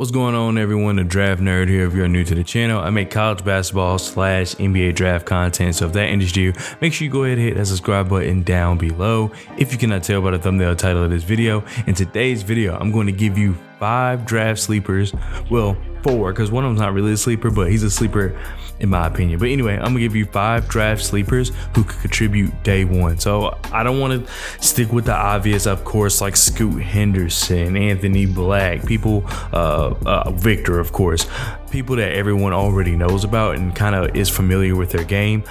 What's going on, everyone? The Draft Nerd here. If you're new to the channel, I make college basketball / NBA draft content. So if that interests you, make sure you go ahead and hit that subscribe button down below. If you cannot tell by the thumbnail title of this video, in today's video, I'm going to give you 5 draft sleepers. Well, 4, because one of them's not really a sleeper, but he's a sleeper in my opinion. But anyway, I'm gonna give you 5 draft sleepers who could contribute day one. So I don't want to stick with the obvious, of course, like Scoot Henderson, Anthony Black, people, Victor, of course, people that everyone already knows about and kind of is familiar with their game.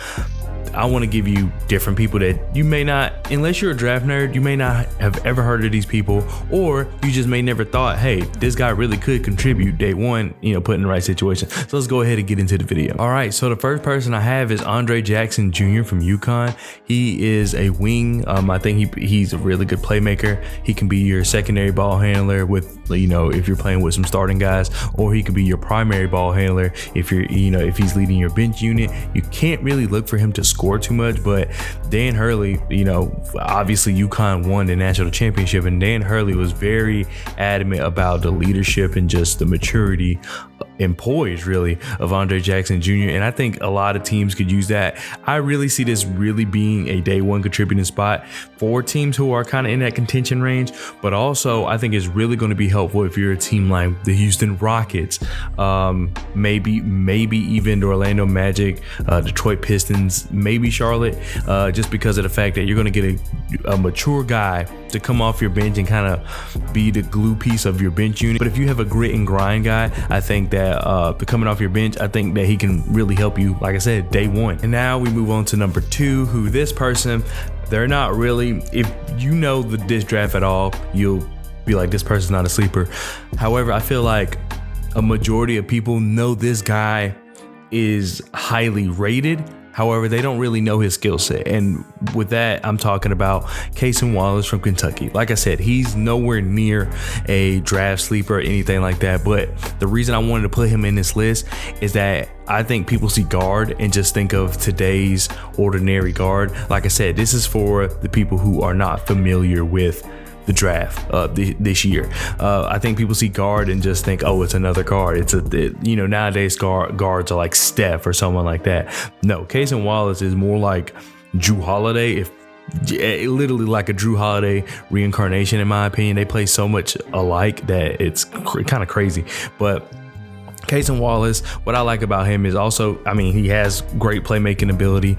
I want to give you different people that you may not, unless you're a draft nerd, you may not have ever heard of these people, or you just may never thought, hey, this guy really could contribute day one, put in the right situation. So let's go ahead and get into the video. All right, so the first person I have is Andre Jackson Jr. from UConn. He is a wing. I think he's a really good playmaker. He can be your secondary ball handler with, if you're playing with some starting guys, or he could be your primary ball handler if you're, if he's leading your bench unit. You can't really look for him to score too much, but Dan Hurley, obviously UConn won the national championship, and Dan Hurley was very adamant about the leadership and just the maturity and poise really of Andre Jackson Jr. And I think a lot of teams could use that. I really see this really being a day one contributing spot for teams who are kind of in that contention range, but also I think it's really going to be helpful if you're a team like the Houston Rockets, maybe even the Orlando Magic, Detroit Pistons, maybe Charlotte, just because of the fact that you're going to get a mature guy to come off your bench and kind of be the glue piece of your bench unit. But if you have a grit and grind guy, I think that coming off your bench, I think that he can really help you, like I said, day one. And now we move on to number 2, who this person, they're not really, if you know this draft at all, you'll be like, this person's not a sleeper. However, I feel like a majority of people know this guy is highly rated. However, they don't really know his skill set. And with that, I'm talking about Wallace from Kentucky. Like I said, he's nowhere near a draft sleeper or anything like that. But the reason I wanted to put him in this list is that I think people see guard and just think of today's ordinary guard. Like I said, this is for the people who are not familiar with the draft this year. I think people see guard and just think, oh, it's another guard. It's nowadays guards are like Steph or someone like that. No, Wallace is more like Drew Holiday, literally like a Drew Holiday reincarnation, in my opinion. They play so much alike that it's kind of crazy. But Wallace, what I like about him is also, he has great playmaking ability.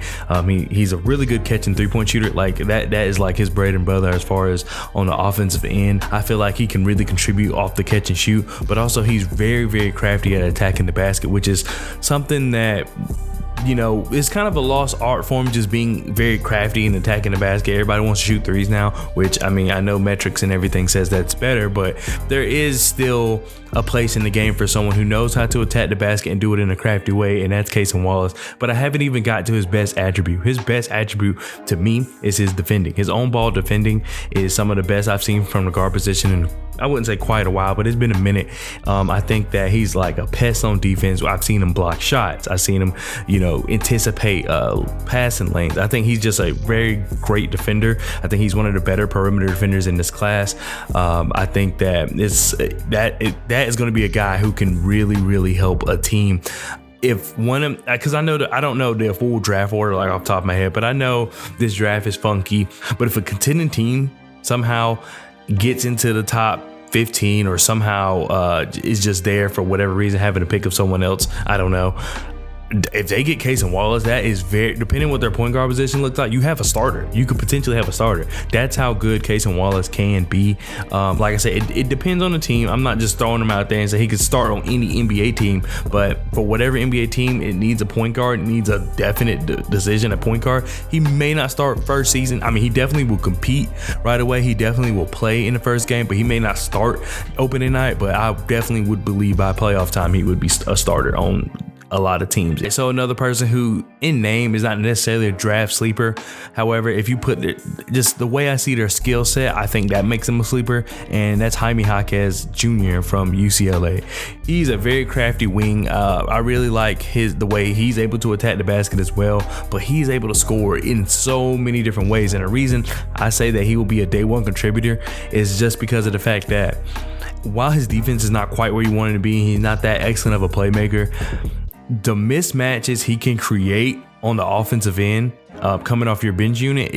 He's a really good catch and 3-point shooter. Like that is like his bread and butter as far as on the offensive end. I feel like he can really contribute off the catch and shoot, but also he's very, very crafty at attacking the basket, which is something that it's kind of a lost art form, just being very crafty and attacking the basket. Everybody wants to shoot threes now, which I know metrics and everything says that's better, but there is still a place in the game for someone who knows how to attack the basket and do it in a crafty way, and that's Wallace. But I haven't even got to his best attribute. His best attribute to me is his defending. His own ball defending is some of the best I've seen from the guard position in, I wouldn't say quite a while, but it's been a minute. I think that he's like a pest on defense. I've seen him block shots. I've seen him, anticipate passing lanes. I think he's just a very great defender. I think he's one of the better perimeter defenders in this class. I think that that is going to be a guy who can really, really help a team. If one of, because I don't know the full draft order like off the top of my head, but I know this draft is funky. But if a contending team somehow gets into the top 15 or somehow is just there for whatever reason, having to pick up someone else, I don't know. If they get Wallace, that is very, depending on what their point guard position looks like, you have a starter. You could potentially have a starter. That's how good Wallace can be. Like I said, it depends on the team. I'm not just throwing him out there and say he could start on any NBA team, but for whatever NBA team, it needs a point guard, it needs a definite decision at point guard. He may not start first season. He definitely will compete right away. He definitely will play in the first game, but he may not start opening night. But I definitely would believe by playoff time, he would be a starter on a lot of teams. So another person who in name is not necessarily a draft sleeper. However, if you put just the way I see their skill set, I think that makes him a sleeper. And that's Jaime Hawk Jr. from UCLA. He's a very crafty wing. I really like the way he's able to attack the basket as well, but he's able to score in so many different ways. And the reason I say that he will be a day one contributor is just because of the fact that while his defense is not quite where you want it to be, he's not that excellent of a playmaker. The mismatches he can create on the offensive end coming off your bench unit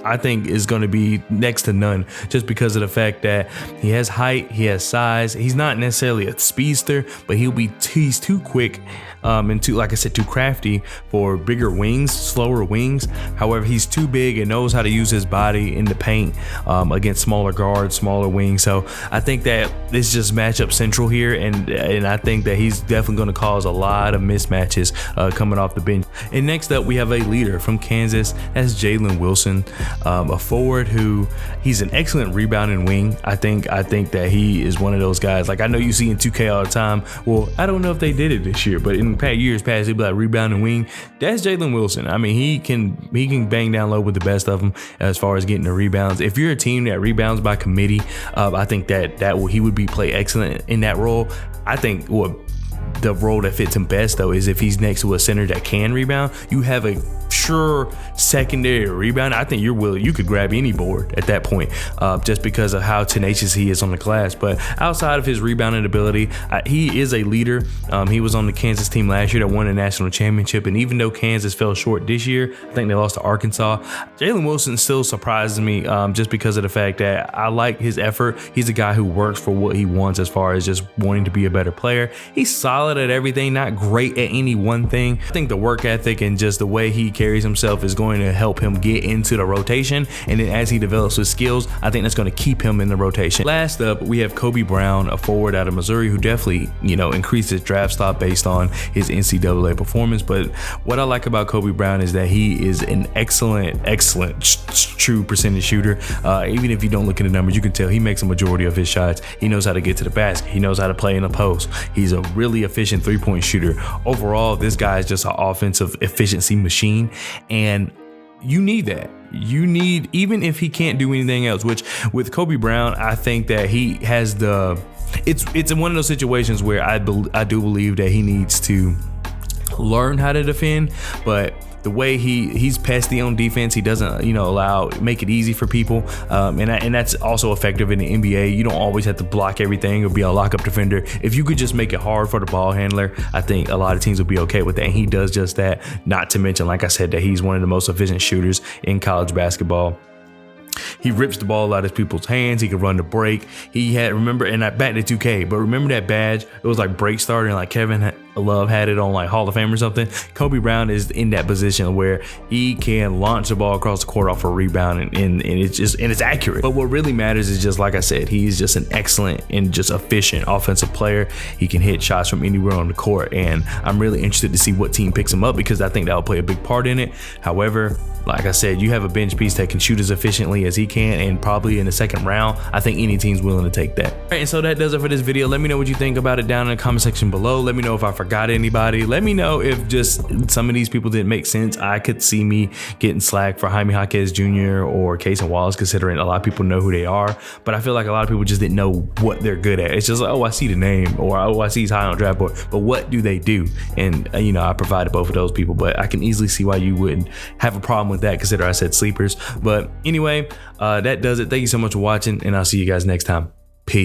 I think is going to be next to none, just because of the fact that he has height, he has size. He's not necessarily a speedster, but he's too quick and too, like I said, too crafty for bigger wings, slower wings. However, he's too big and knows how to use his body in the paint against smaller guards, smaller wings. So I think that this just matchup central here, and I think that he's definitely going to cause a lot of mismatches coming off the bench. And next up, we have a leader from Kansas. That's Jalen Wilson. A forward who he's an excellent rebounding wing. I think that he is one of those guys. Like, I know you see in 2K all the time. Well, I don't know if they did it this year, but in years past, he'd be like rebounding wing. That's Jalen Wilson. I mean, he can bang down low with the best of them as far as getting the rebounds. If you're a team that rebounds by committee, I think that he would play excellent in that role. I think the role that fits him best, though, is if he's next to a center that can rebound. You have a sure secondary rebound. I think you could grab any board at that point, just because of how tenacious he is on the glass. But outside of his rebounding ability, he is a leader. He was on the Kansas team last year that won a national championship, and even though Kansas fell short this year, I think they lost to Arkansas. Jalen Wilson still surprises me, just because of the fact that I like his effort. He's a guy who works for what he wants as far as just wanting to be a better player. He's solid at everything, not great at any one thing. I think the work ethic and just the way he carries himself is going to help him get into the rotation, and then as he develops his skills, I think that's going to keep him in the rotation. Last up, we have Kobe Brown, a forward out of Missouri who definitely, increased his draft stock based on his NCAA performance. But what I like about Kobe Brown is that he is an excellent true percentage shooter. Even if you don't look at the numbers, you can tell he makes a majority of his shots. He knows how to get to the basket. He knows how to play in the post. He's a really efficient three-point shooter. Overall, this guy is just an offensive efficiency machine, and you need that. You need, even if he can't do anything else, which with Kobe Brown, I think that he has it's one of those situations where I do believe that he needs to learn how to defend, but the way he's pesty on defense, he doesn't make it easy for people, and that's also effective in the NBA. You don't always have to block everything or be a lockup defender. If you could just make it hard for the ball handler, I think a lot of teams will be okay with that, and he does just that. Not to mention, like I said, that he's one of the most efficient shooters in college basketball. He rips the ball out of people's hands. He can run the break. He had, back to 2K, but remember that badge? It was like break starter, and like Kevin Love had it on like Hall of Fame or something. Kobe Brown is in that position where he can launch the ball across the court off a rebound, and it's accurate. But what really matters is just, like I said, he's just an excellent and just efficient offensive player. He can hit shots from anywhere on the court, and I'm really interested to see what team picks him up, because I think that'll play a big part in it. However, like I said, you have a bench piece that can shoot as efficiently as he can, and probably in the second round, I think any team's willing to take that. All right, and so that does it for this video. Let me know what you think about it down in the comment section below. Let me know if I forgot anybody. Let me know if just some of these people didn't make sense. I could see me getting slack for Jaime Hawk Jr. or Case and Wallace, considering a lot of people know who they are, but I feel like a lot of people just didn't know what they're good at. It's just like, oh, I see the name, or oh, I see he's high on draft board, but what do they do? And I provided both of those people, but I can easily see why you wouldn't have a problem with that, consider I said sleepers. But anyway, that does it. Thank you so much for watching, and I'll see you guys next time. Peace.